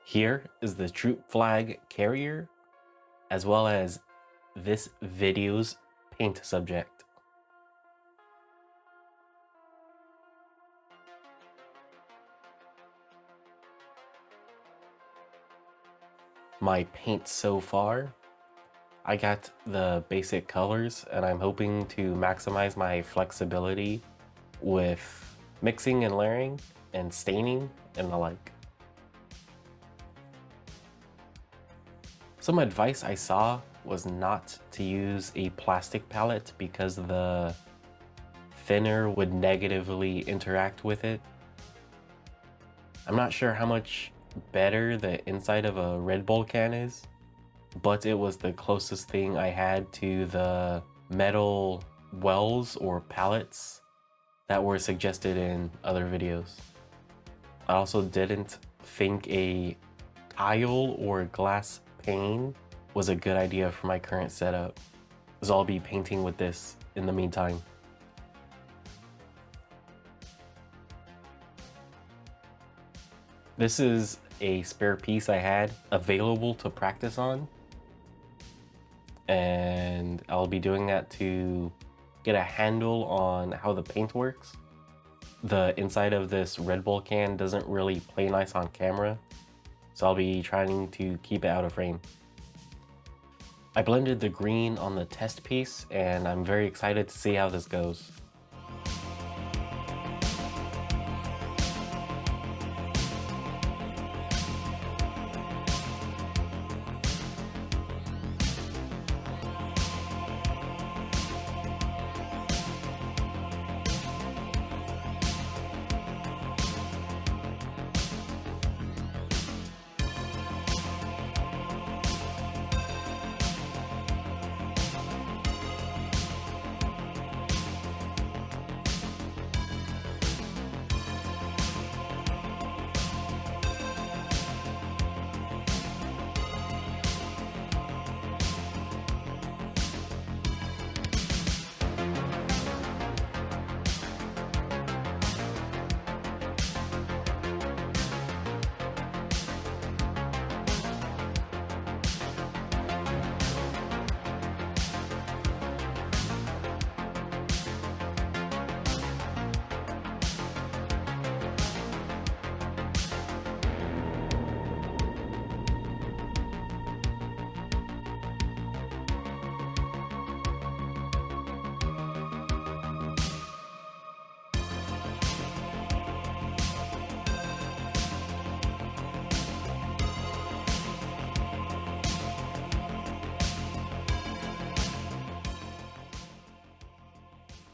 Here is the troop flag carrier, as well as this video's paint subject. My paint so far, I got the basic colors and I'm hoping to maximize my flexibility with mixing and layering and staining and the like. Some advice I saw was not to use a plastic palette because the thinner would negatively interact with it. I'm not sure how much better the inside of a Redbull can is, but it was the closest thing I had to the metal wells or palettes that were suggested in other videos. I also didn't think a tile or glass pane was a good idea for my current setup, as I'll be painting with this in the meantime. This is a spare piece I had available to practice on, and I'll be doing that to get a handle on how the paint works. The inside of this Redbull can doesn't really play nice on camera, so I'll be trying to keep it out of frame. I blended the green on the test piece, and I'm very excited to see how this goes.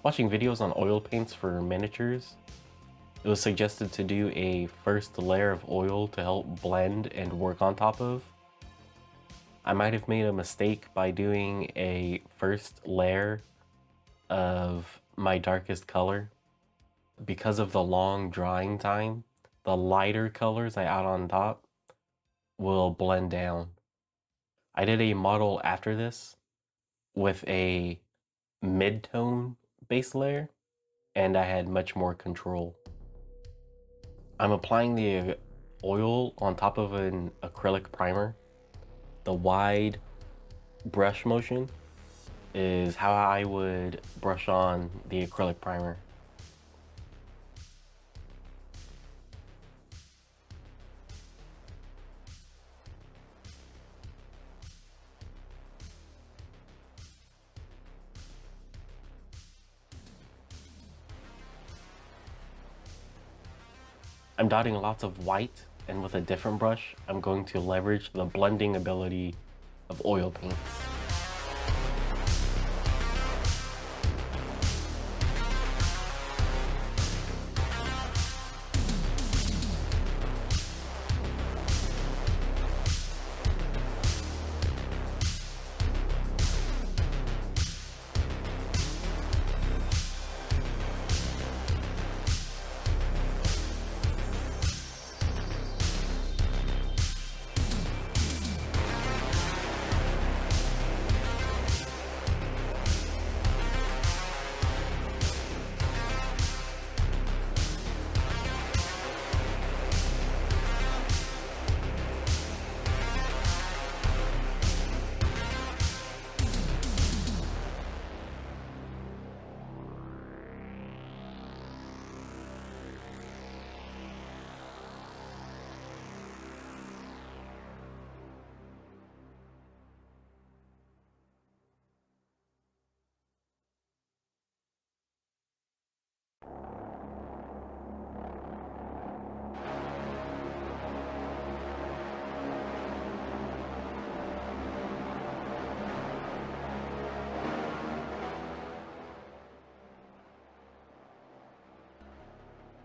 Watching videos on oil paints for miniatures, it was suggested to do a first layer of oil to help blend and work on top of. I might have made a mistake by doing a first layer of my darkest color. Because of the long drying time, the lighter colors I add on top will blend down. I did a model after this with a mid-tone base layer, and I had much more control. I'm applying the oil on top of an acrylic primer. The wide brush motion is how I would brush on the acrylic primer. I'm dotting lots of white, and with a different brush, I'm going to leverage the blending ability of oil paints.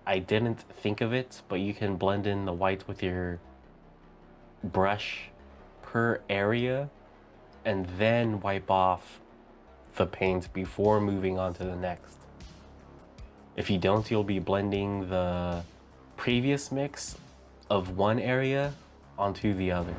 I didn't think of it, but you can blend in the white with your brush per area and then wipe off the paint before moving on to the next. If you don't, you'll be blending the previous mix of one area onto the other.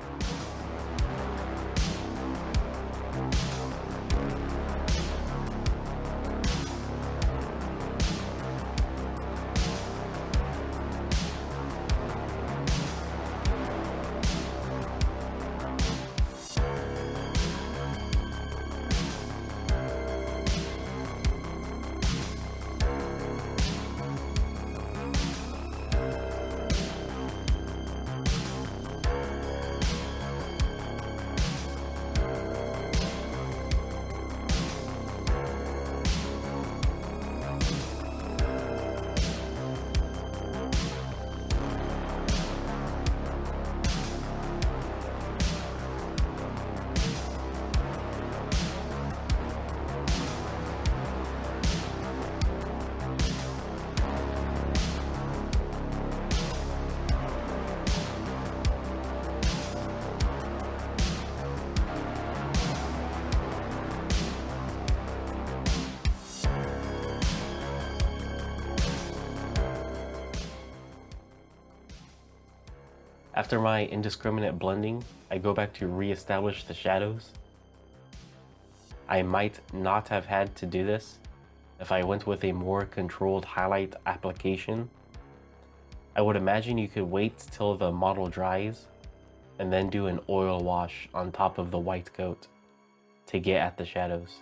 After my indiscriminate blending, I go back to re-establish the shadows. I might not have had to do this if I went with a more controlled highlight application. I would imagine you could wait till the model dries and then do an oil wash on top of the white coat to get at the shadows.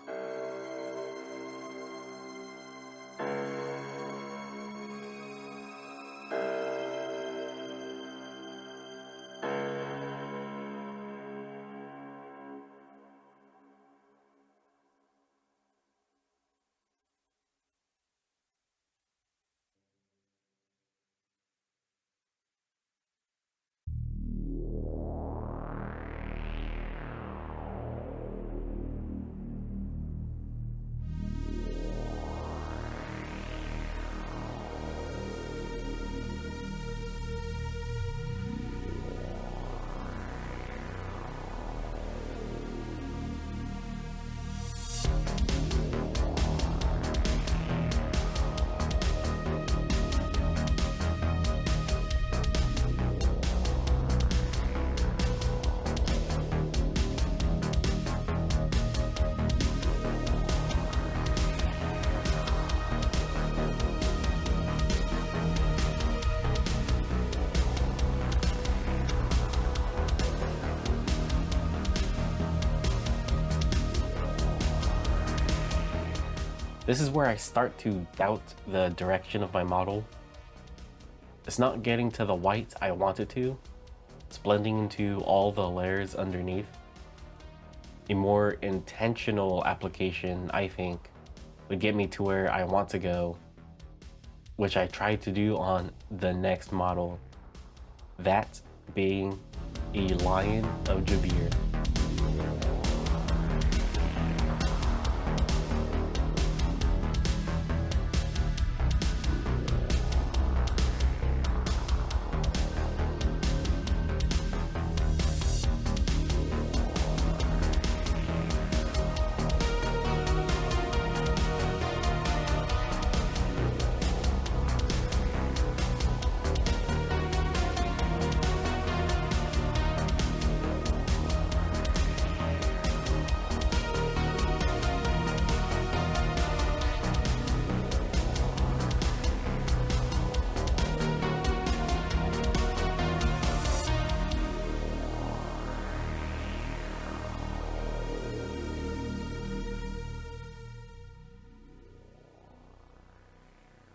This is where I start to doubt the direction of my model. It's not getting to the white I want it to. It's blending into all the layers underneath. A more intentional application, I think, would get me to where I want to go, which I tried to do on the next model, that being a Lion of Jabir.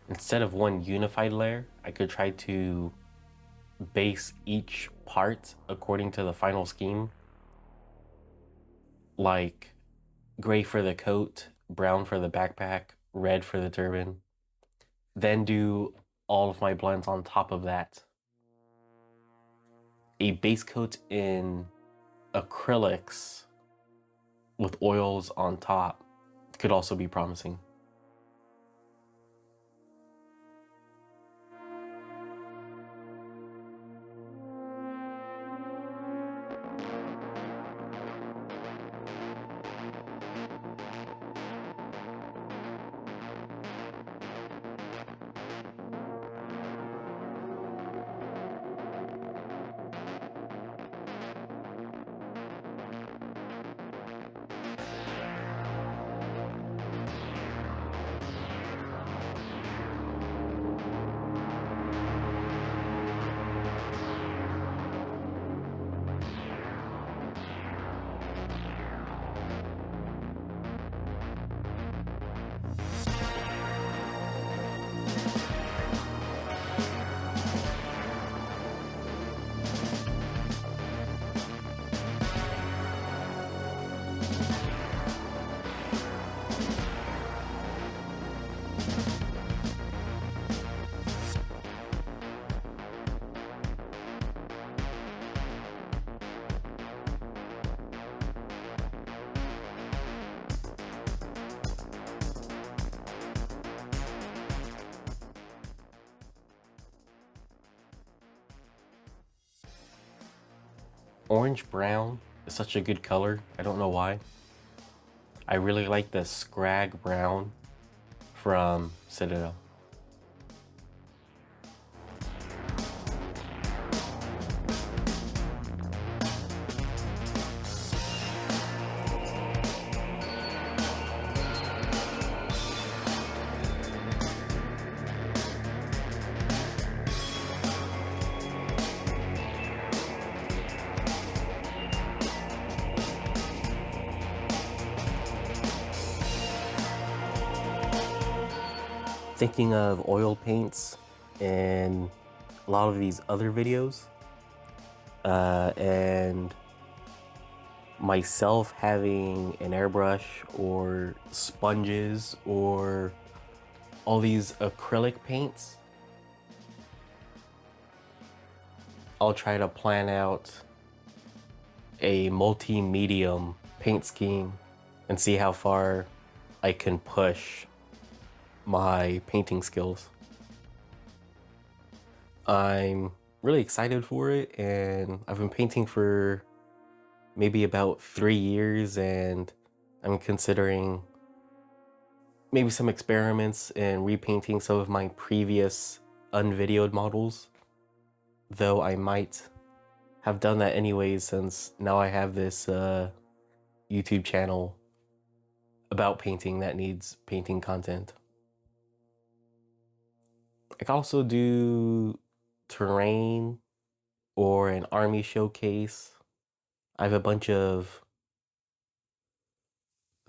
Instead of one unified layer, I could try to base each part according to the final scheme. Like gray for the coat, brown for the backpack, red for the turban. Then do all of my blends on top of that. A base coat in acrylics with oils on top could also be promising. Orange brown is such a good color. I don't know why. I really like the Scrag brown from Citadel. Thinking of oil paints and a lot of these other videos, and myself having an airbrush or sponges or all these acrylic paints, I'll try to plan out a multi-medium paint scheme and see how far I can push my painting skills. I'm really excited for it, and I've been painting for maybe about 3 years, and I'm considering maybe some experiments and repainting some of my previous unvideoed models, though I might have done that anyways since now I have this YouTube channel about painting that needs painting content. I can also do terrain or an army showcase. I have a bunch of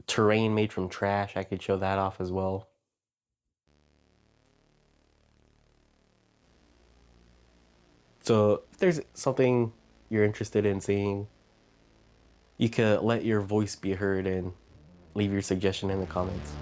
terrain made from trash. I could show that off as well. So if there's something you're interested in seeing, you could let your voice be heard and leave your suggestion in the comments.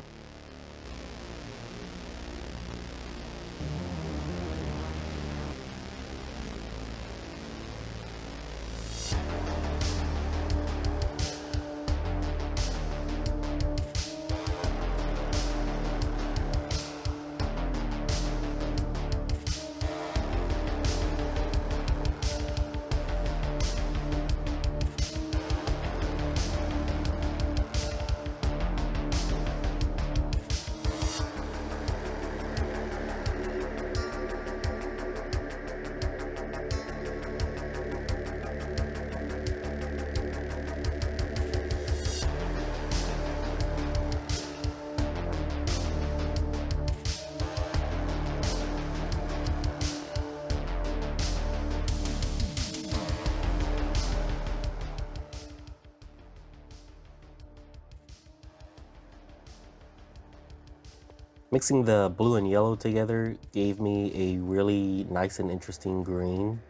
Mixing the blue and yellow together gave me a really nice and interesting green.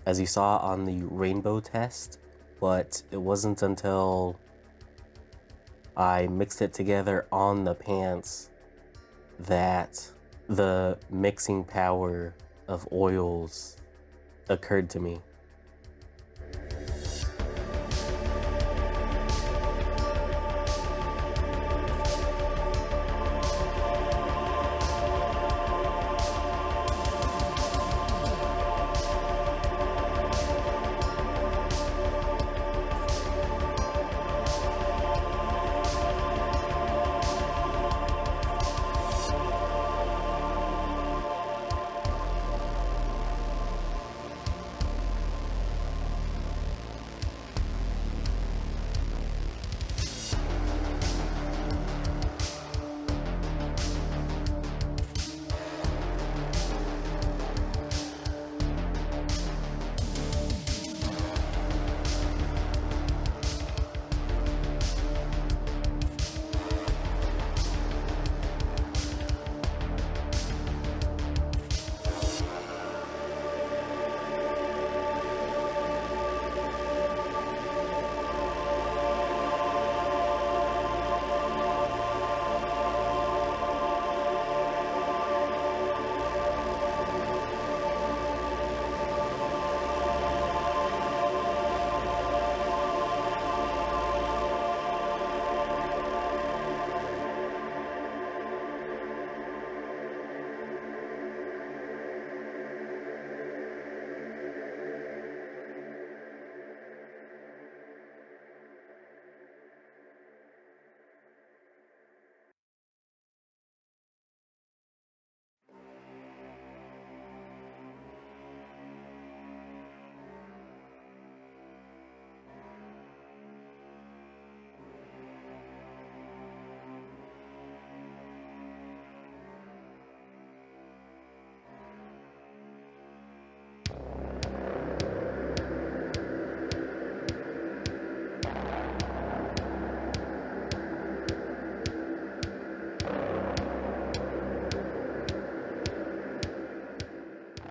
As you saw on the rainbow test, but it wasn't until I mixed it together on the pants that the mixing power of oils occurred to me.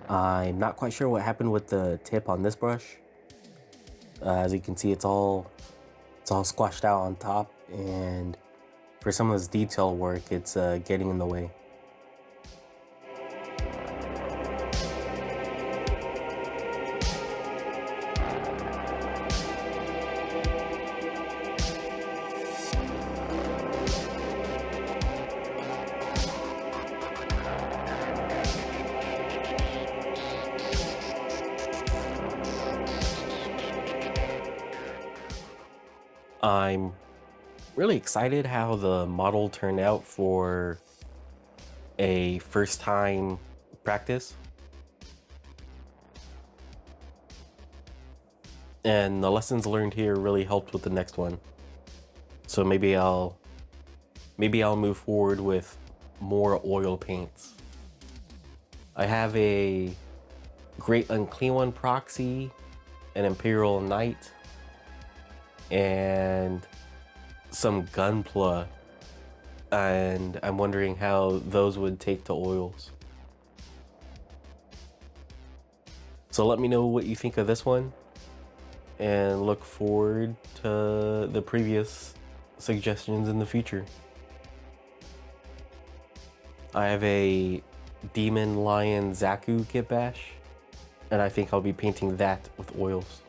I'm not quite sure what happened with the tip on this brush. As you can see, it's all squashed out on top, and for some of this detail work, it's getting in the way. I'm really excited how the model turned out for a first time practice. And the lessons learned here really helped with the next one. So maybe I'll move forward with more oil paints. I have a Great Unclean One Proxy, an Imperial Knight, and some Gunpla, and I'm wondering how those would take to oils. So let me know what you think of this one, and look forward to the previous suggestions in the future. I have a Demon Lion Zaku kit bash, and I think I'll be painting that with oils.